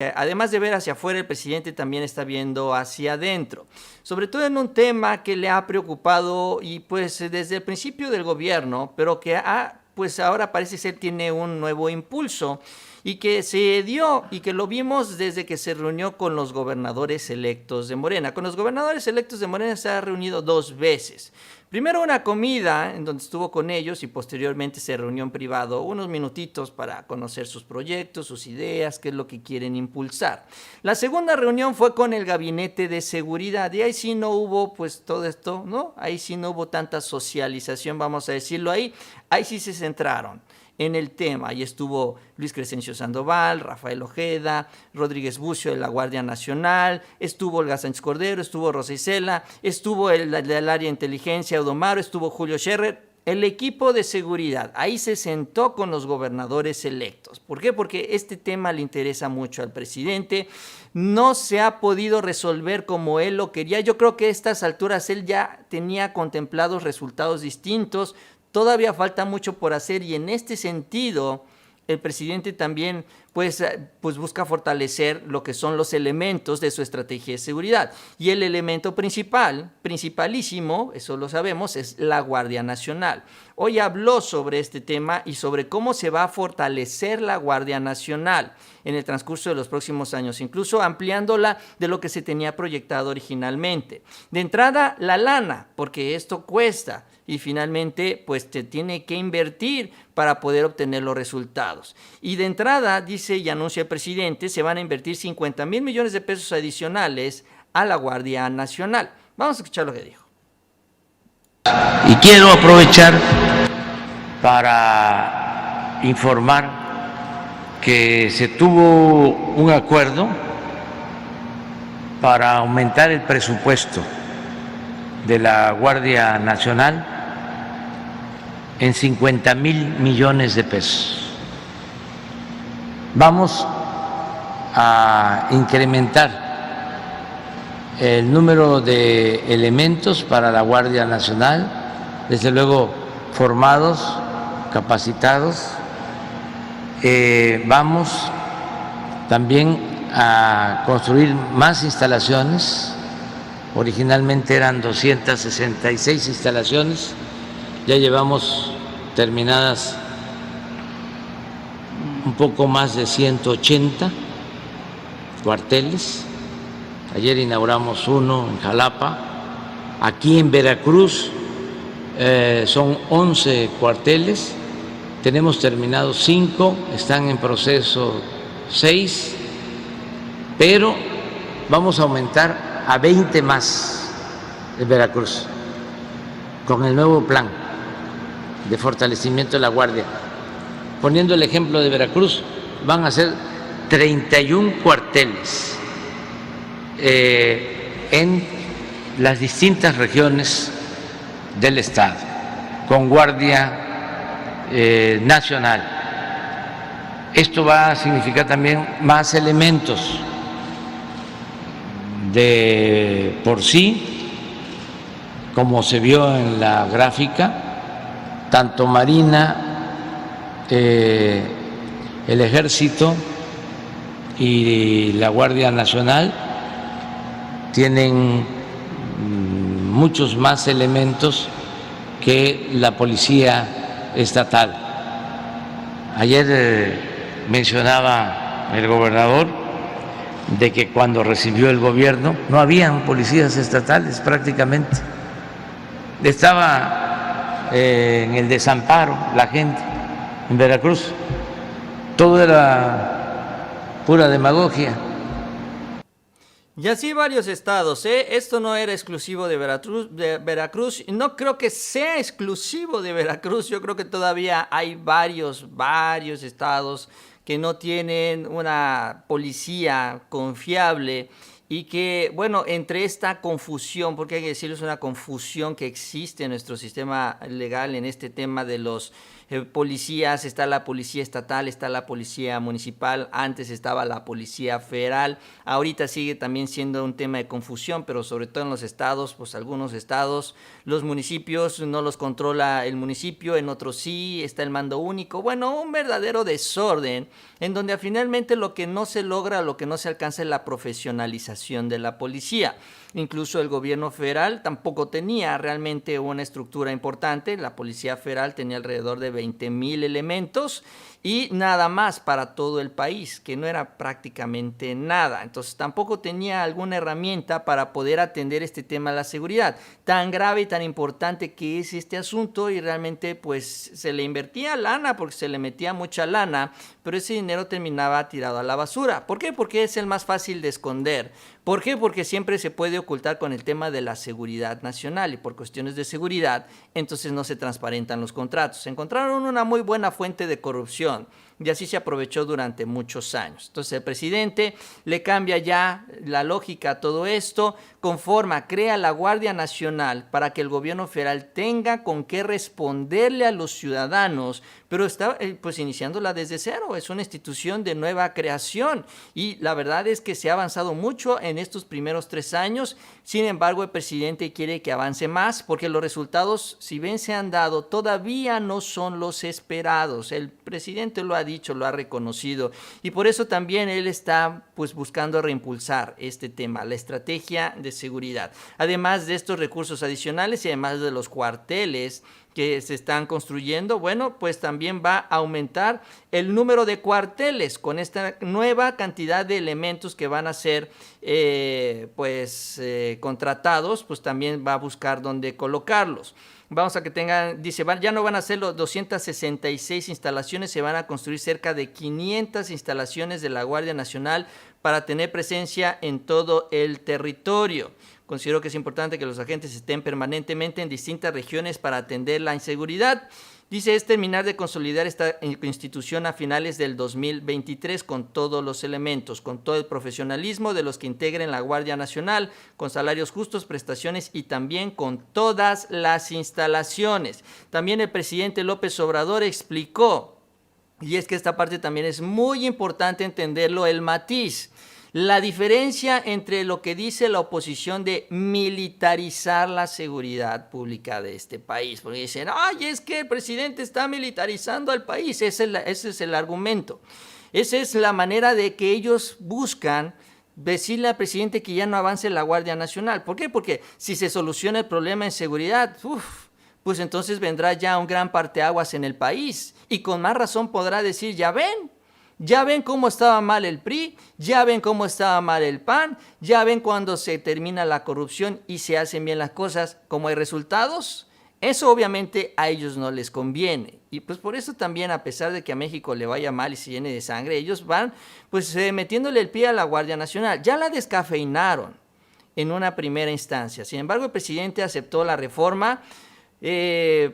Además de ver hacia afuera, el presidente también está viendo hacia adentro, sobre todo en un tema que le ha preocupado y pues desde el principio del gobierno, pero que pues ahora parece ser tiene un nuevo impulso y que se dio y que lo vimos desde que se reunió con los gobernadores electos de Morena. Con los gobernadores electos de Morena se ha reunido 2 veces. Primero una comida en donde estuvo con ellos y posteriormente se reunió en privado unos minutitos para conocer sus proyectos, sus ideas, qué es lo que quieren impulsar. La segunda reunión fue con el gabinete de seguridad y ahí sí no hubo pues todo esto, ¿no? Ahí sí no hubo tanta socialización, vamos a decirlo ahí. Ahí sí se centraron en el tema. Ahí estuvo Luis Crescencio Sandoval, Rafael Ojeda, Rodríguez Bucio de la Guardia Nacional, estuvo Olga Sánchez Cordero, estuvo Rosa Isela, estuvo el del área de inteligencia, Odomaro, estuvo Julio Scherer, el equipo de seguridad. Ahí se sentó con los gobernadores electos. ¿Por qué? Porque este tema le interesa mucho al presidente. No se ha podido resolver como él lo quería. Yo creo que a estas alturas él ya tenía contemplados resultados distintos. Todavía falta mucho por hacer y en este sentido el presidente también pues busca fortalecer lo que son los elementos de su estrategia de seguridad. Y el elemento principalísimo, eso lo sabemos, es la Guardia Nacional. Hoy habló sobre este tema y sobre cómo se va a fortalecer la Guardia Nacional en el transcurso de los próximos años, incluso ampliándola de lo que se tenía proyectado originalmente. De entrada, la lana, porque esto cuesta. Y finalmente, pues te tiene que invertir para poder obtener los resultados. Y de entrada, dice y anuncia el presidente, se van a invertir 50,000 millones de pesos adicionales a la Guardia Nacional. Vamos a escuchar lo que dijo. Y quiero aprovechar para informar que se tuvo un acuerdo para aumentar el presupuesto de la Guardia Nacional en 50,000 millones de pesos. Vamos a incrementar el número de elementos para la Guardia Nacional, desde luego formados, capacitados. Vamos también a construir más instalaciones. Originalmente eran 266 instalaciones, ya llevamos terminadas un poco más de 180 cuarteles. Ayer inauguramos uno en Jalapa. Aquí en Veracruz son 11 cuarteles, tenemos terminados 5, están en proceso 6, pero vamos a aumentar a 20 más en Veracruz con el nuevo plan de fortalecimiento de la Guardia. Poniendo el ejemplo de Veracruz, van a ser 31 cuarteles en las distintas regiones del Estado, con Guardia Nacional. Esto va a significar también más elementos. De por sí, como se vio en la gráfica, tanto Marina, el Ejército y la Guardia Nacional tienen muchos más elementos que la Policía Estatal. Ayer mencionaba el gobernador de que cuando recibió el gobierno no habían policías estatales prácticamente. Estaba en el desamparo la gente en Veracruz. Todo era pura demagogia. Y así varios estados, ¿eh? Esto no era exclusivo de Veracruz, no creo que sea exclusivo de Veracruz, yo creo que todavía hay varios estados que no tienen una policía confiable y que, bueno, entre esta confusión, porque hay que decirlo, es una confusión que existe en nuestro sistema legal en este tema de los policías, está la policía estatal, está la policía municipal, antes estaba la policía federal, ahorita sigue también siendo un tema de confusión, pero sobre todo en los estados, pues algunos estados, los municipios no los controla el municipio, en otros sí, está el mando único, bueno, un verdadero desorden en donde finalmente lo que no se logra, lo que no se alcanza es la profesionalización de la policía. Incluso el gobierno federal tampoco tenía realmente una estructura importante. La Policía Federal tenía alrededor de 20,000 elementos y nada más para todo el país, que no era prácticamente nada. Entonces tampoco tenía alguna herramienta para poder atender este tema de la seguridad. Tan grave y tan importante que es este asunto, y realmente pues se le invertía lana porque se le metía mucha lana, pero ese dinero terminaba tirado a la basura. ¿Por qué? Porque es el más fácil de esconder. ¿Por qué? Porque siempre se puede ocultar con el tema de la seguridad nacional, y por cuestiones de seguridad, entonces no se transparentan los contratos. Encontraron una muy buena fuente de corrupción y así se aprovechó durante muchos años. Entonces el presidente le cambia ya la lógica a todo esto, conforma, crea la Guardia Nacional para que el gobierno federal tenga con qué responderle a los ciudadanos, pero está pues iniciándola desde cero, es una institución de nueva creación y la verdad es que se ha avanzado mucho en estos primeros 3 años. Sin embargo, el presidente quiere que avance más porque los resultados, si bien se han dado, todavía no son los esperados. El presidente lo ha dicho, lo ha reconocido, y por eso también él está pues buscando reimpulsar este tema, la estrategia de seguridad. Además de estos recursos adicionales y además de los cuarteles que se están construyendo, bueno, pues también va a aumentar el número de cuarteles con esta nueva cantidad de elementos que van a ser contratados, pues también va a buscar dónde colocarlos. Vamos a que tengan, dice, ya no van a ser los 266 instalaciones, se van a construir cerca de 500 instalaciones de la Guardia Nacional para tener presencia en todo el territorio. Considero que es importante que los agentes estén permanentemente en distintas regiones para atender la inseguridad. Dice, es terminar de consolidar esta institución a finales del 2023 con todos los elementos, con todo el profesionalismo de los que integren la Guardia Nacional, con salarios justos, prestaciones y también con todas las instalaciones. También el presidente López Obrador explicó, y es que esta parte también es muy importante entenderlo, el matiz. La diferencia entre lo que dice la oposición de militarizar la seguridad pública de este país, porque dicen, ay, es que el presidente está militarizando al país, ese es el argumento. Esa es la manera de que ellos buscan decirle al presidente que ya no avance la Guardia Nacional. ¿Por qué? Porque si se soluciona el problema en seguridad, pues entonces vendrá ya un gran parteaguas en el país, y con más razón podrá decir, ya ven cómo estaba mal el PRI, ya ven cómo estaba mal el PAN, ya ven cuando se termina la corrupción y se hacen bien las cosas, como hay resultados. Eso obviamente a ellos no les conviene. Y pues por eso también, a pesar de que a México le vaya mal y se llene de sangre, ellos van pues metiéndole el pie a la Guardia Nacional. Ya la descafeinaron en una primera instancia. Sin embargo, el presidente aceptó la reforma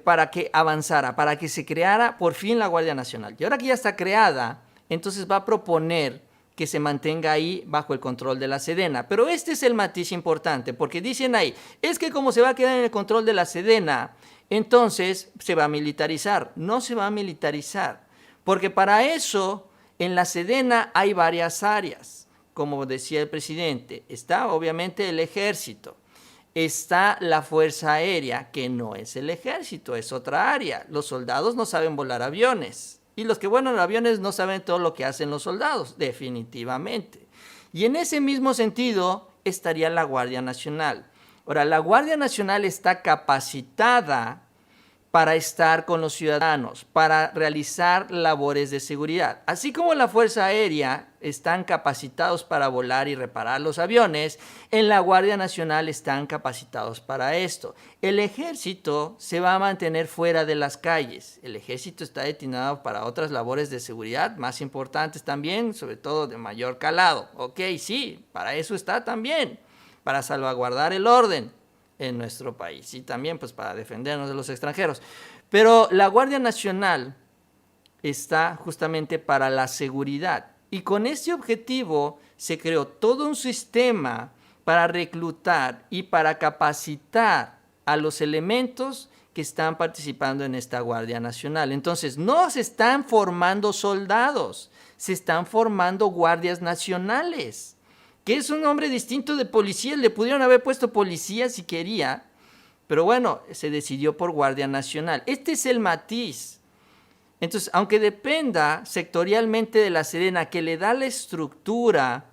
para que avanzara, para que se creara por fin la Guardia Nacional. Y ahora que ya está creada, entonces va a proponer que se mantenga ahí bajo el control de la Sedena. Pero este es el matiz importante, porque dicen ahí, es que como se va a quedar en el control de la Sedena, entonces se va a militarizar. No se va a militarizar, porque para eso en la Sedena hay varias áreas. Como decía el presidente, está obviamente el ejército, está la Fuerza Aérea, que no es el ejército, es otra área. Los soldados no saben volar aviones. Y los que vuelan aviones no saben todo lo que hacen los soldados, definitivamente. Y en ese mismo sentido estaría la Guardia Nacional. Ahora, la Guardia Nacional está capacitada para estar con los ciudadanos, para realizar labores de seguridad. Así como la Fuerza Aérea están capacitados para volar y reparar los aviones, en la Guardia Nacional están capacitados para esto. El ejército se va a mantener fuera de las calles. El ejército está destinado para otras labores de seguridad más importantes también, sobre todo de mayor calado. Ok, sí, para eso está también, para salvaguardar el orden en nuestro país y también pues para defendernos de los extranjeros. Pero la Guardia Nacional está justamente para la seguridad, y con este objetivo se creó todo un sistema para reclutar y para capacitar a los elementos que están participando en esta Guardia Nacional. Entonces, no se están formando soldados, se están formando guardias nacionales, que es un nombre distinto de policía. Le pudieron haber puesto policía si quería, pero bueno, se decidió por Guardia Nacional. Este es el matiz. Entonces, aunque dependa sectorialmente de la Sedena, que le da la estructura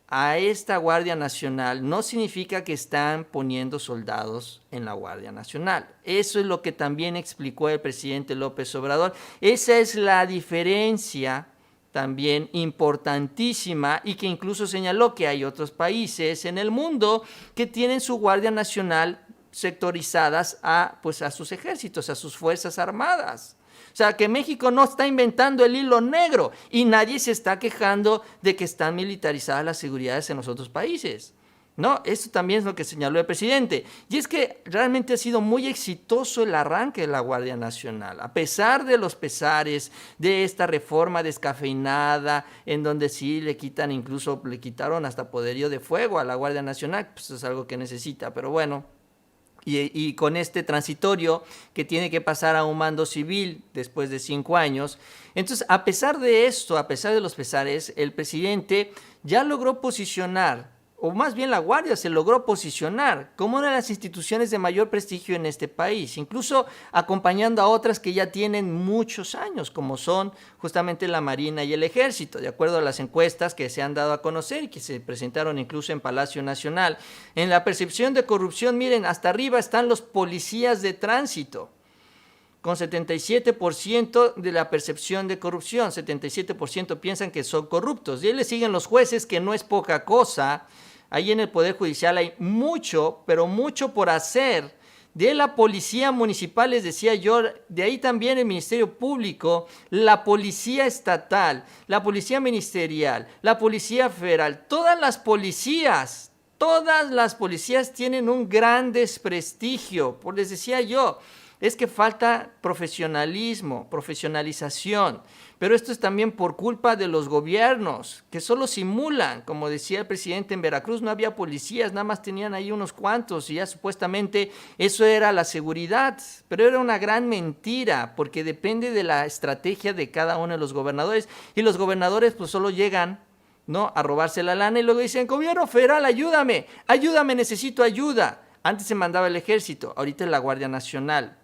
a esta Guardia Nacional, no significa que están poniendo soldados en la Guardia Nacional. Eso es lo que también explicó el presidente López Obrador. Esa es la diferencia también importantísima, y que incluso señaló que hay otros países en el mundo que tienen su Guardia Nacional sectorizadas a sus ejércitos, a sus fuerzas armadas. O sea, que México no está inventando el hilo negro y nadie se está quejando de que están militarizadas las seguridades en los otros países. No, eso también es lo que señaló el presidente. Y es que realmente ha sido muy exitoso el arranque de la Guardia Nacional, a pesar de los pesares de esta reforma descafeinada, en donde sí le quitaron hasta poderío de fuego a la Guardia Nacional, pues es algo que necesita, pero bueno. Y con este transitorio que tiene que pasar a un mando civil después de 5 años. Entonces, a pesar de esto, a pesar de los pesares, el presidente ya logró posicionar, o más bien la Guardia se logró posicionar como una de las instituciones de mayor prestigio en este país, incluso acompañando a otras que ya tienen muchos años, como son justamente la Marina y el Ejército, de acuerdo a las encuestas que se han dado a conocer y que se presentaron incluso en Palacio Nacional. En la percepción de corrupción, miren, hasta arriba están los policías de tránsito, con 77% de la percepción de corrupción. 77% piensan que son corruptos. Y ahí le siguen los jueces, que no es poca cosa. Ahí en el Poder Judicial hay mucho, pero mucho por hacer. De la policía municipal, les decía yo, de ahí también el Ministerio Público, la policía estatal, la policía ministerial, la policía federal, todas las policías tienen un gran desprestigio. Pues les decía yo, es que falta profesionalismo, profesionalización, pero esto es también por culpa de los gobiernos, que solo simulan. Como decía el presidente, en Veracruz no había policías, nada más tenían ahí unos cuantos, y ya supuestamente eso era la seguridad, pero era una gran mentira, porque depende de la estrategia de cada uno de los gobernadores, y los gobernadores pues solo llegan, ¿no?, a robarse la lana, y luego dicen: gobierno federal, ayúdame, necesito ayuda. Antes se mandaba el ejército, ahorita es la Guardia Nacional,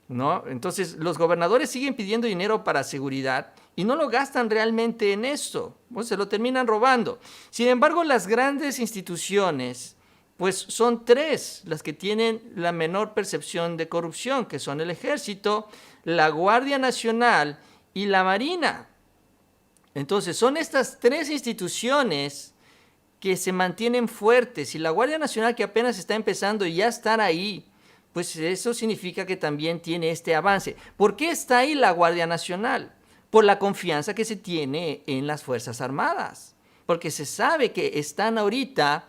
¿no? Entonces, los gobernadores siguen pidiendo dinero para seguridad y no lo gastan realmente en esto, pues se lo terminan robando. Sin embargo, las grandes instituciones, pues son 3 las que tienen la menor percepción de corrupción, que son el Ejército, la Guardia Nacional y la Marina. Entonces, son estas 3 instituciones que se mantienen fuertes, y la Guardia Nacional, que apenas está empezando y ya estar ahí, pues eso significa que también tiene este avance. ¿Por qué está ahí la Guardia Nacional? Por la confianza que se tiene en las Fuerzas Armadas, porque se sabe que están ahorita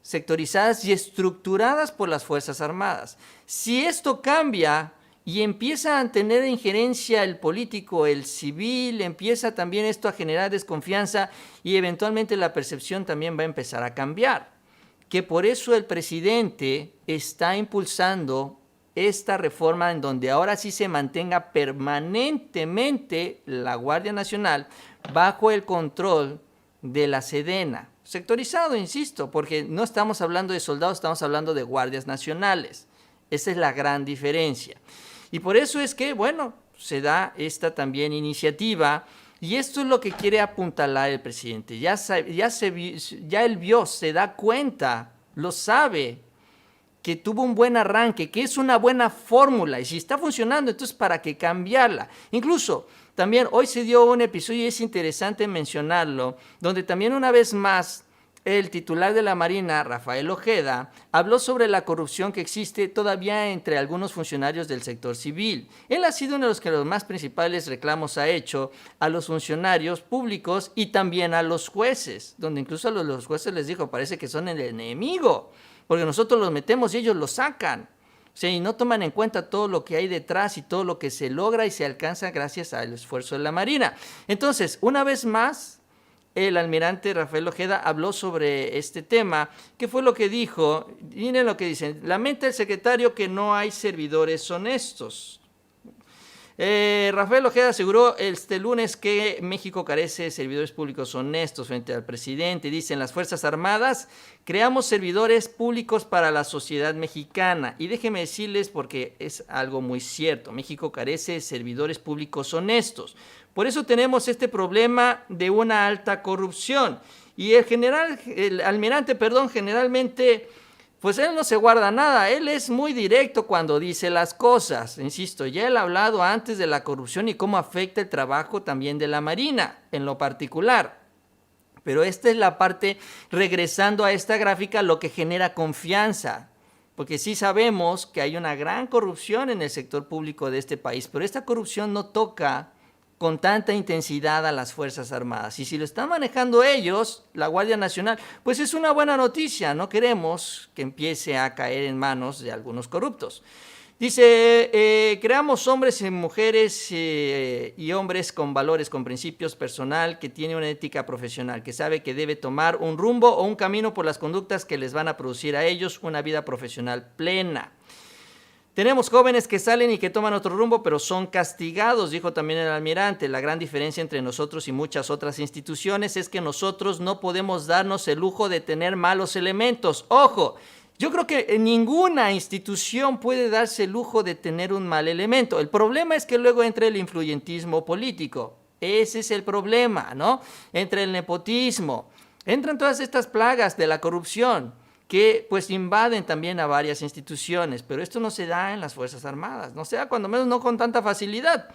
sectorizadas y estructuradas por las Fuerzas Armadas. Si esto cambia y empieza a tener injerencia el político, el civil, empieza también esto a generar desconfianza, y eventualmente la percepción también va a empezar a cambiar. Que por eso el presidente está impulsando esta reforma, en donde ahora sí se mantenga permanentemente la Guardia Nacional bajo el control de la Sedena. Sectorizado, insisto, porque no estamos hablando de soldados, estamos hablando de guardias nacionales. Esa es la gran diferencia. Y por eso es que, bueno, se da esta también iniciativa. Y esto es lo que quiere apuntalar el presidente. Ya él vio, se da cuenta, lo sabe, que tuvo un buen arranque, que es una buena fórmula, y si está funcionando, entonces ¿para qué cambiarla? Incluso también hoy se dio un episodio, y es interesante mencionarlo, donde también una vez más el titular de la Marina, Rafael Ojeda, habló sobre la corrupción que existe todavía entre algunos funcionarios del sector civil. Él ha sido uno de los más principales reclamos ha hecho a los funcionarios públicos y también a los jueces, donde incluso a los jueces les dijo: parece que son el enemigo, porque nosotros los metemos y ellos los sacan. O sea, y no toman en cuenta todo lo que hay detrás y todo lo que se logra y se alcanza gracias al esfuerzo de la Marina. Entonces, una vez más, el almirante Rafael Ojeda habló sobre este tema. ¿Qué fue lo que dijo? Miren lo que dicen. Lamenta el secretario que no hay servidores honestos. Rafael Ojeda aseguró este lunes que México carece de servidores públicos honestos frente al presidente. Dice, en las Fuerzas Armadas creamos servidores públicos para la sociedad mexicana. Y déjenme decirles, porque es algo muy cierto, México carece de servidores públicos honestos. Por eso tenemos este problema de una alta corrupción. Y el almirante, generalmente, pues él no se guarda nada, él es muy directo cuando dice las cosas. Insisto, ya él ha hablado antes de la corrupción y cómo afecta el trabajo también de la Marina, en lo particular. Pero esta es la parte, regresando a esta gráfica, lo que genera confianza. Porque sí sabemos que hay una gran corrupción en el sector público de este país, pero esta corrupción no toca con tanta intensidad a las Fuerzas Armadas. Y si lo están manejando ellos, la Guardia Nacional, pues es una buena noticia. No queremos que empiece a caer en manos de algunos corruptos. Dice, creamos hombres y mujeres y hombres con valores, con principios personal, que tiene una ética profesional, que sabe que debe tomar un rumbo o un camino por las conductas que les van a producir a ellos una vida profesional plena. Tenemos jóvenes que salen y que toman otro rumbo, pero son castigados, dijo también el almirante. La gran diferencia entre nosotros y muchas otras instituciones es que nosotros no podemos darnos el lujo de tener malos elementos. ¡Ojo! Yo creo que ninguna institución puede darse el lujo de tener un mal elemento. El problema es que luego entra el influyentismo político. Ese es el problema, ¿no? Entra el nepotismo. Entran todas estas plagas de la corrupción, que pues invaden también a varias instituciones, pero esto no se da en las Fuerzas Armadas, no se da cuando menos no con tanta facilidad.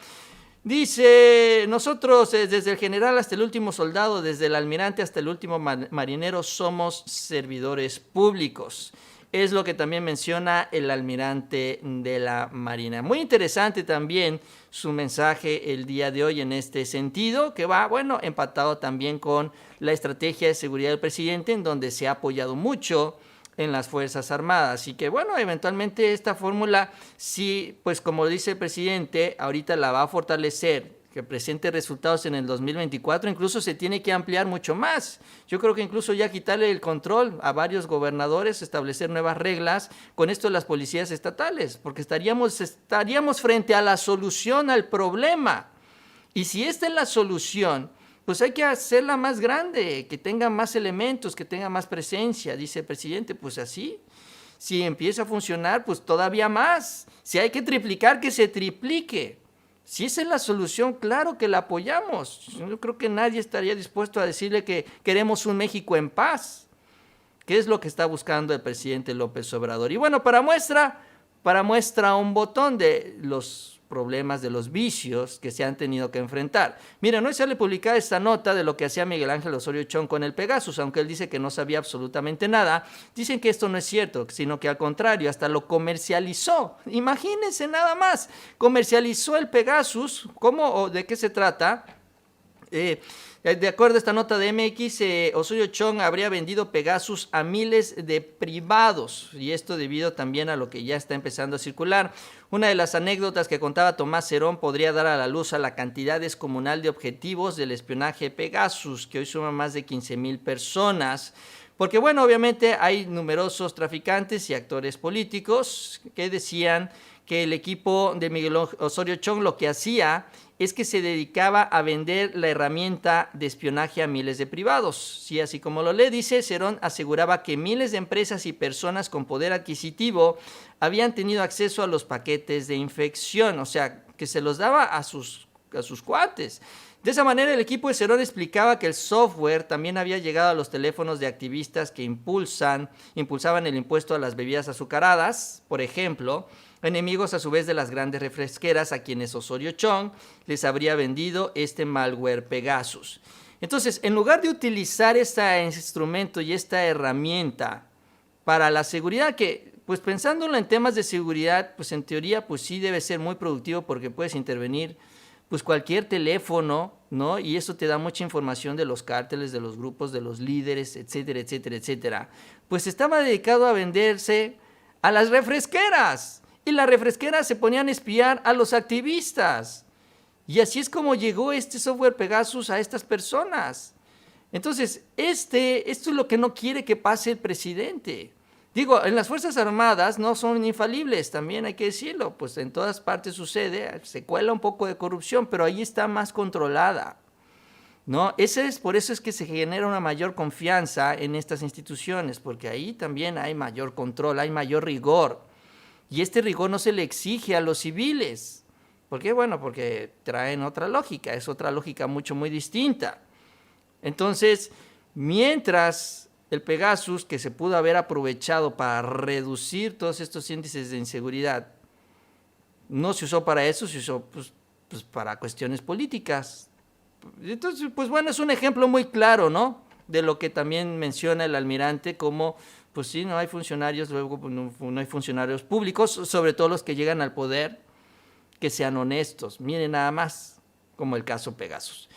Dice, nosotros desde el general hasta el último soldado, desde el almirante hasta el último marinero, somos servidores públicos. Es lo que también menciona el almirante de la Marina. Muy interesante también su mensaje el día de hoy en este sentido, que va, bueno, empatado también con la estrategia de seguridad del presidente, en donde se ha apoyado mucho en las Fuerzas Armadas. Así que, bueno, eventualmente esta fórmula, sí, pues como dice el presidente, ahorita la va a fortalecer, que presente resultados en el 2024, incluso se tiene que ampliar mucho más. Yo creo que incluso ya quitarle el control a varios gobernadores, establecer nuevas reglas, con esto de las policías estatales, porque estaríamos frente a la solución al problema. Y si esta es la solución, pues hay que hacerla más grande, que tenga más elementos, que tenga más presencia, dice el presidente. Pues así, si empieza a funcionar, pues todavía más. Si hay que triplicar, que se triplique. Si esa es la solución, claro que la apoyamos. Yo creo que nadie estaría dispuesto a decirle que queremos un México en paz, que es lo que está buscando el presidente López Obrador. Y bueno, para muestra un botón de los problemas, de los vicios que se han tenido que enfrentar. Miren, hoy sale publicada esta nota de lo que hacía Miguel Ángel Osorio Chong con el Pegasus, aunque él dice que no sabía absolutamente nada. Dicen que esto no es cierto, sino que al contrario, hasta lo comercializó. Imagínense nada más, comercializó el Pegasus. ¿Cómo o de qué se trata? De acuerdo a esta nota de MX, Osorio Chong habría vendido Pegasus a miles de privados, y esto debido también a lo que ya está empezando a circular. Una de las anécdotas que contaba Tomás Herón podría dar a la luz a la cantidad descomunal de objetivos del espionaje Pegasus, que hoy suma más de 15,000 personas. Porque bueno, obviamente hay numerosos traficantes y actores políticos que decían que el equipo de Miguel Osorio Chong lo que hacía es que se dedicaba a vender la herramienta de espionaje a miles de privados. Sí, así como lo lee, dice, Cerón aseguraba que miles de empresas y personas con poder adquisitivo habían tenido acceso a los paquetes de infección, o sea, que se los daba a sus cuates. De esa manera, el equipo de Cerón explicaba que el software también había llegado a los teléfonos de activistas que impulsaban el impuesto a las bebidas azucaradas, por ejemplo, enemigos a su vez de las grandes refresqueras a quienes Osorio Chong les habría vendido este malware Pegasus. Entonces, en lugar de utilizar este instrumento y esta herramienta para la seguridad, que pues pensándolo en temas de seguridad, pues en teoría pues sí debe ser muy productivo porque puedes intervenir pues cualquier teléfono, ¿no? Y eso te da mucha información de los cárteles, de los grupos, de los líderes, etcétera, etcétera, etcétera. Pues estaba dedicado a venderse a las refresqueras. Y las refresqueras se ponían a espiar a los activistas. Y así es como llegó este software Pegasus a estas personas. Entonces, esto es lo que no quiere que pase el presidente. Digo, en las Fuerzas Armadas no son infalibles, también hay que decirlo, pues en todas partes sucede, se cuela un poco de corrupción, pero ahí está más controlada, ¿no? Por eso es que se genera una mayor confianza en estas instituciones, porque ahí también hay mayor control, hay mayor rigor, y este rigor no se le exige a los civiles. ¿Por qué? Bueno, porque traen otra lógica, es otra lógica muy distinta. Entonces, mientras el Pegasus, que se pudo haber aprovechado para reducir todos estos índices de inseguridad, no se usó para eso, se usó pues para cuestiones políticas. Entonces, pues bueno, es un ejemplo muy claro, ¿no? De lo que también menciona el almirante, como, pues sí, no hay funcionarios, luego pues, no hay funcionarios públicos, sobre todo los que llegan al poder, que sean honestos. Miren nada más, como el caso Pegasus.